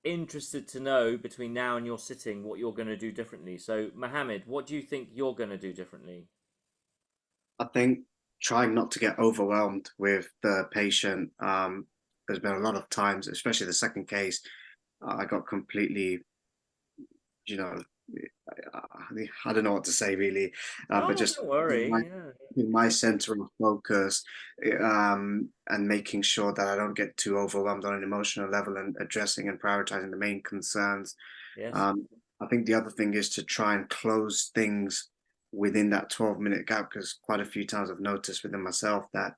interested to know between now and your sitting what you're going to do differently. So, Mohammed, what do you think you're going to do differently? I think trying not to get overwhelmed with the patient. There's been a lot of times, especially the second case, I got completely, you know, I don't know what to say really, but Oh, just don't my worry. Yeah. my center of focus, and making sure that I don't get too overwhelmed on an emotional level and addressing and prioritizing the main concerns. Yes. Um, I think the other thing is to try and close things within that 12-minute gap, because quite a few times I've noticed within myself that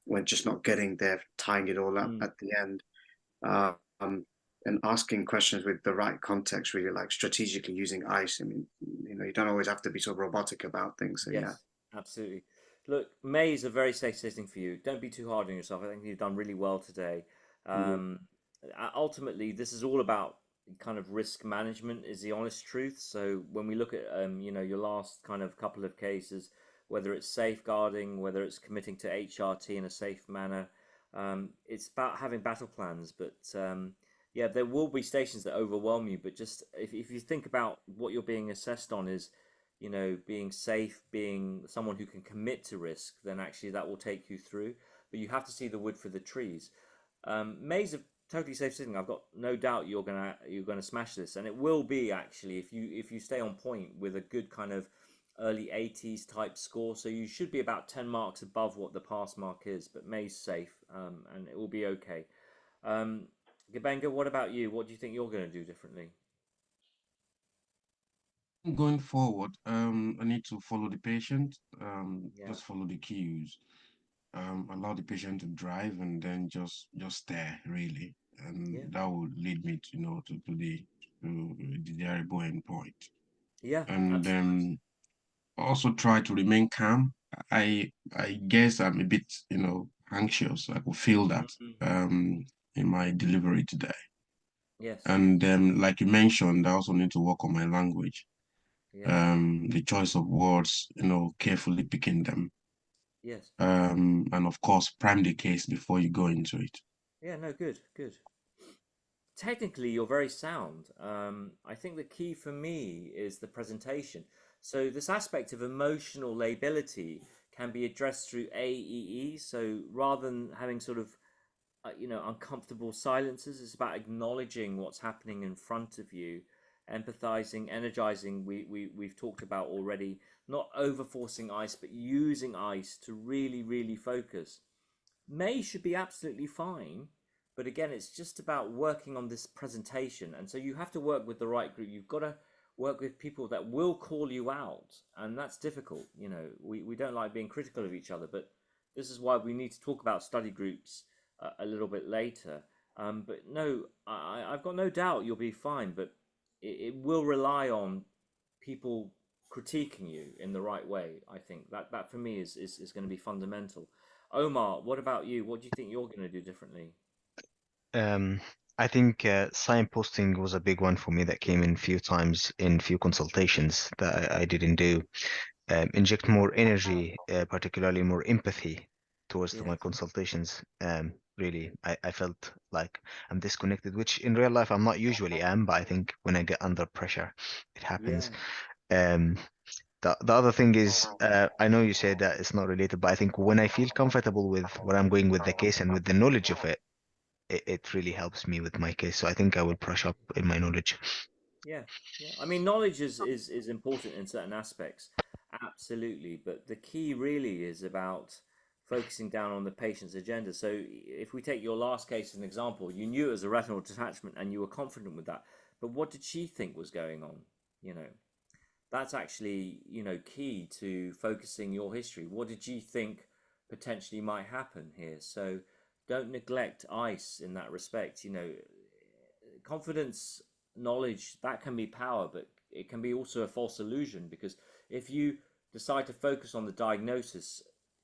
we're just not getting there, tying it all up Mm, at the end. yeah. Um, and asking questions with the right context, really, like strategically using ice. I mean, you don't always have to be so robotic about things. So yeah. Yes. Absolutely. Look, May is a very safe sitting for you. Don't be too hard on yourself. I think you've done really well today. Mhm. Um, Ultimately, this is all about kind of risk management, is the honest truth. So when we look at your last kind of couple of cases, whether it's safeguarding, whether it's committing to HRT in a safe manner, it's about having battle plans. But yeah, there will be stations that overwhelm you. But just if you think about what you're being assessed on is, being safe, being someone who can commit to risk, then actually that will take you through. But you have to see the wood for the trees. May's a totally safe sitting. I've got no doubt you're gonna smash this, and it will be actually if you stay on point with a good kind of early 80s type score. So you should be about 10 marks above what the pass mark is. But May's safe, and it will be okay. Um, Gabenga, what about you? What do you think you're going to do differently? Going forward, I need to follow the patient, Yeah, just follow the cues, allow the patient to drive and then just stare really. And yeah, that will lead me to, to the desirable endpoint. yeah, And absolutely. also try to remain calm. I guess I'm a bit, anxious. I could feel that Mhm. um in my delivery today. Yes, And like you mentioned, I also need to work on my language, yes, the choice of words, carefully picking them, yes. and of course, prime the case before you go into it. Yeah, no, good, good. Technically, you're very sound. I think the key for me is the presentation. So this aspect of emotional lability can be addressed through AEE. So rather than having sort of uncomfortable silences, it's about acknowledging what's happening in front of you, empathizing, energizing. We've talked about already. Not overforcing ice, but using ice to really, really focus. May should be absolutely fine, but again, it's just about working on this presentation. And so you have to work with the right group. You've got to work with people that will call you out, and that's difficult. We don't like being critical of each other, but this is why we need to talk about study groups a little bit later. But no, I've got no doubt you'll be fine, but it will rely on people critiquing you in the right way. I think that for me is going to be fundamental. Omar, what about you? What do you think you're going to do differently? Um, I think signposting was a big one for me that came in few times in few consultations that I didn't do. Inject more energy, particularly more empathy towards to my Yes. consultations. Really, I felt like I'm disconnected, which in real life I'm not usually am, but I think when I get under pressure, it happens. Yeah. Um, the other thing is, I know you said that it's not related, but I think when I feel comfortable with where I'm going with the case and with the knowledge of it, it really helps me with my case. So I think I will brush up in my knowledge. Yeah. Yeah. I mean, knowledge is important in certain aspects. Absolutely. But the key really is about focusing down on the patient's agenda. So if we take your last case as an example, you knew it was a retinal detachment and you were confident with that. But what did she think was going on? You know, that's actually, key to focusing your history. What did you think potentially might happen here? So don't neglect ICE in that respect. Confidence, knowledge, that can be power, but it can be also a false illusion because if you decide to focus on the diagnosis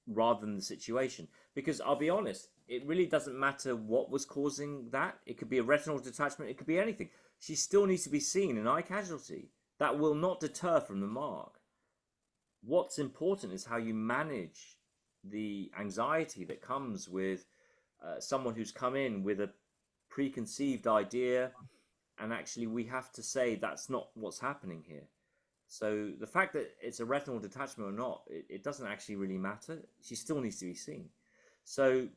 rather than the situation, because I'll be honest, it really doesn't matter what was causing that. It could be a retinal detachment, it could be anything. She still needs to be seen in eye casualty. That will not deter from the mark. What's important is how you manage the anxiety that comes with someone who's come in with a preconceived idea, and actually we have to say that's not what's happening here. So the fact that it's a retinal detachment or not, it doesn't actually really matter. She still needs to be seen. So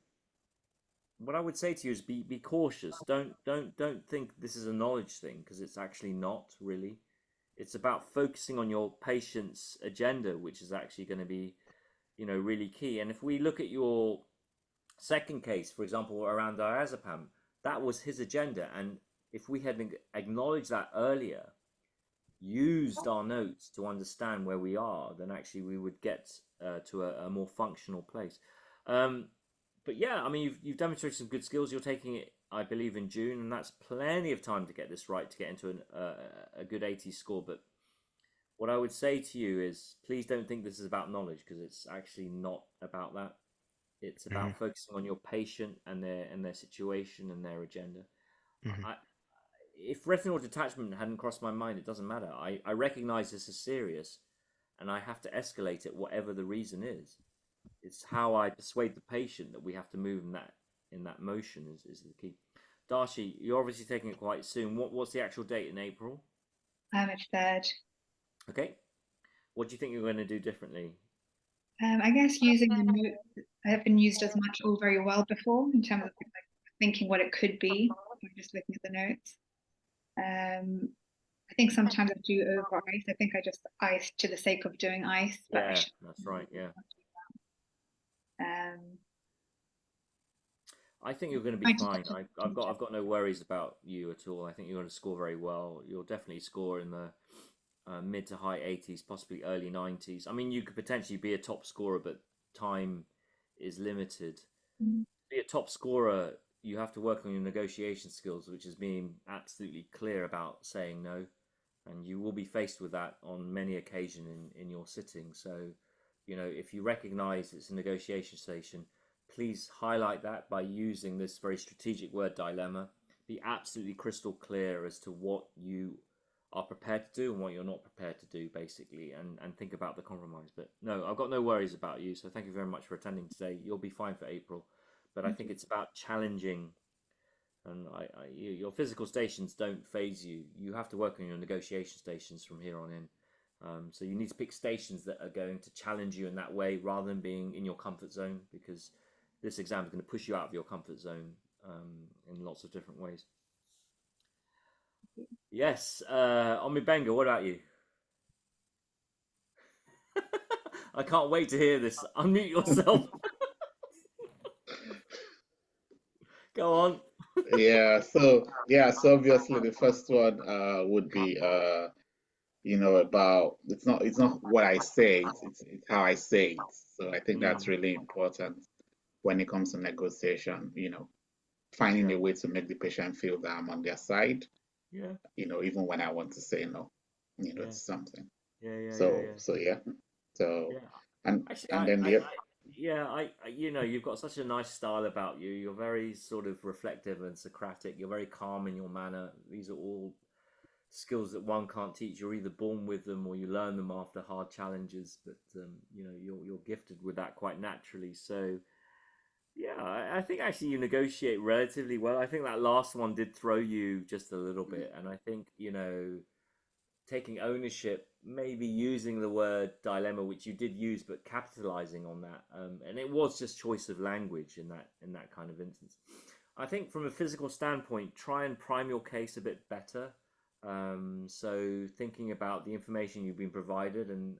what I would say to you is be cautious. Don't think this is a knowledge thing, because it's actually not really. It's about focusing on your patient's agenda, which is actually going to be, really key. And if we look at your second case, for example, around diazepam, that was his agenda. And if we had acknowledged that earlier, used our notes to understand where we are, then actually we would get to a more functional place. But yeah, I mean, you've demonstrated some good skills. You're taking it, I believe, in June, and that's plenty of time to get this right, to get into a good 80 score. But what I would say to you is, please don't think this is about knowledge, because it's actually not about that. It's about focusing on your patient and their situation and their agenda. If retinal detachment hadn't crossed my mind, it doesn't matter. I recognize this is serious, and I have to escalate it, whatever the reason is. It's how I persuade the patient that we have to move in that motion is the key. Darshi, you're obviously taking it quite soon. What's the actual date in April? It's 3rd. Okay. What do you think you're going to do differently? I guess using the notes that have been used as much or very well before, in terms of like thinking what it could be, or just looking at the notes. I think sometimes I do over ice. I think I just ice to the sake of doing ice. But Yeah, that's right. Yeah. I think you're going to be fine. I've got no worries about you at all. I think you're going to score very well. You'll definitely score in the mid to high 80s, possibly early 90s. I mean, you could potentially be a top scorer, but time is limited. To be a top scorer, you have to work on your negotiation skills, which is being absolutely clear about saying no. And you will be faced with that on many occasions in your sitting. So, if you recognize it's a negotiation station, please highlight that by using this very strategic word dilemma. Be absolutely crystal clear as to what you are prepared to do and what you're not prepared to do, basically, and think about the compromise. But no, I've got no worries about you. So thank you very much for attending today. You'll be fine for April. But I think it's about challenging, and your physical stations don't phase you. You have to work on your negotiation stations from here on in. So you need to pick stations that are going to challenge you in that way, rather than being in your comfort zone, because this exam is going to push you out of your comfort zone in lots of different ways. Yes, Omi Benga, what about you? I can't wait to hear this. Unmute yourself. Go on. So obviously the first one would be about it's not what I say, it's how I say it. So I think that's really important when it comes to negotiation, finding a way to make the patient feel that I'm on their side. Yeah. Even when I want to say no, to something. Yeah. And actually, then you've got such a nice style about you. You're very sort of reflective and Socratic. You're very calm in your manner. These are all skills that one can't teach. You're either born with them or you learn them after hard challenges. But you're gifted with that quite naturally. So yeah, I think actually you negotiate relatively well. I think that last one did throw you just a little bit, and I think taking ownership, maybe using the word dilemma, which you did use, but capitalizing on that, and it was just choice of language in that kind of instance. I think from a physical standpoint, try and prime your case a bit better. So thinking about the information you've been provided, and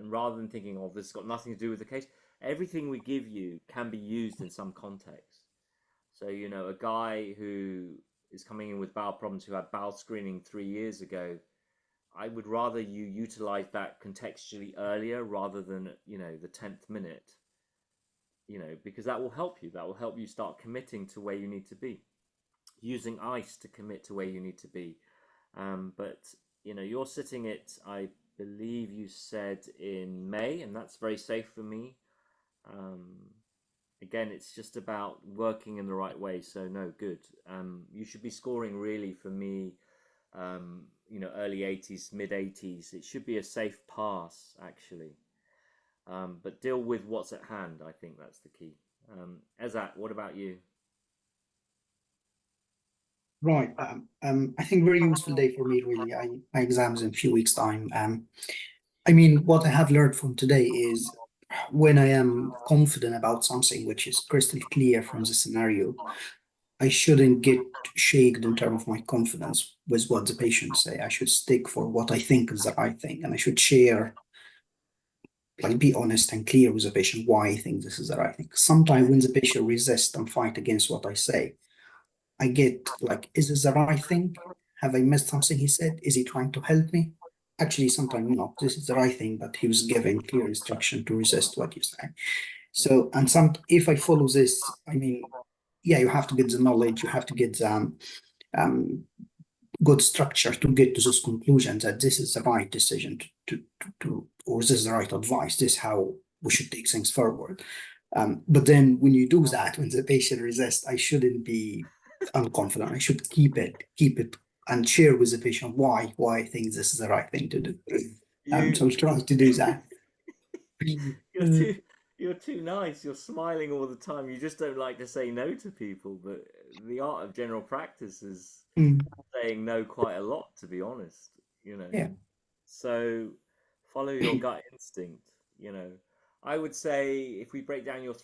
rather than thinking, oh, this has got nothing to do with the case, everything we give you can be used in some context. So, a guy who is coming in with bowel problems, who had bowel screening 3 years ago, I would rather you utilize that contextually earlier rather than, the 10th minute, because that will help you. That will help you start committing to where you need to be, using ICE to commit to where you need to be. But, you're sitting it, I believe you said in May, and that's very safe for me. Again, it's just about working in the right way. So no, good. You should be scoring really for me, early 80s, mid 80s. It should be a safe pass, actually. But deal with what's at hand. I think that's the key. Ezat, what about you? Right. I think very useful day for me, really. My exams in a few weeks' time. I mean, what I have learned from today is when I am confident about something which is crystal clear from the scenario, I shouldn't get shaken in terms of my confidence with what the patients say. I should stick for what I think is the right thing, and I should share, like, be honest and clear with the patient why I think this is the right thing. Sometimes when the patient resists and fight against what I say, I get like, is this the right thing? Have I missed something he said? Is he trying to help me? Actually, sometimes not. This is the right thing, but he was giving clear instruction to resist what you say. So, and if I follow this, I mean, yeah, you have to get the knowledge, you have to get the um, good structure to get to those conclusions that this is the right decision or this is the right advice. This is how we should take things forward. But then when you do that, when the patient resists, I shouldn't be unconfident. I should keep it, and share with the patient why I think this is the right thing to do. So I'll try to do that. You're too, you're too nice. You're smiling all the time. You just don't like to say no to people. But the art of general practice is saying no quite a lot, to be honest. Yeah. So follow your gut instinct. I would say if we break down your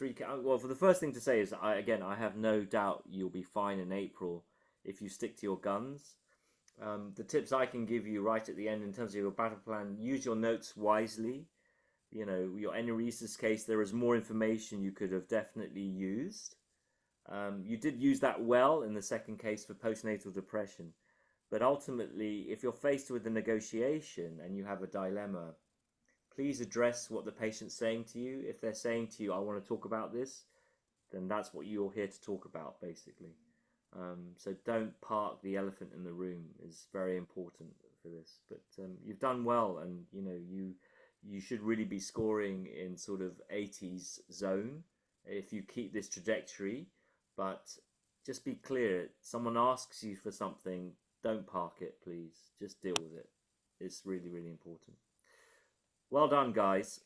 well, for the first thing to say is, I have no doubt you'll be fine in April if you stick to your guns. The tips I can give you right at the end in terms of your battle plan: use your notes wisely. Your enuresis case, there is more information you could have definitely used. You did use that well in the second case for postnatal depression. But ultimately, if you're faced with a negotiation and you have a dilemma, please address what the patient's saying to you. If they're saying to you, I want to talk about this, then that's what you're here to talk about, basically. So don't park the elephant in the room is very important for this. But you've done well, and you should really be scoring in sort of 80s zone if you keep this trajectory. But just be clear, someone asks you for something, don't park it, please. Just deal with it. It's really, really important. Well done, guys.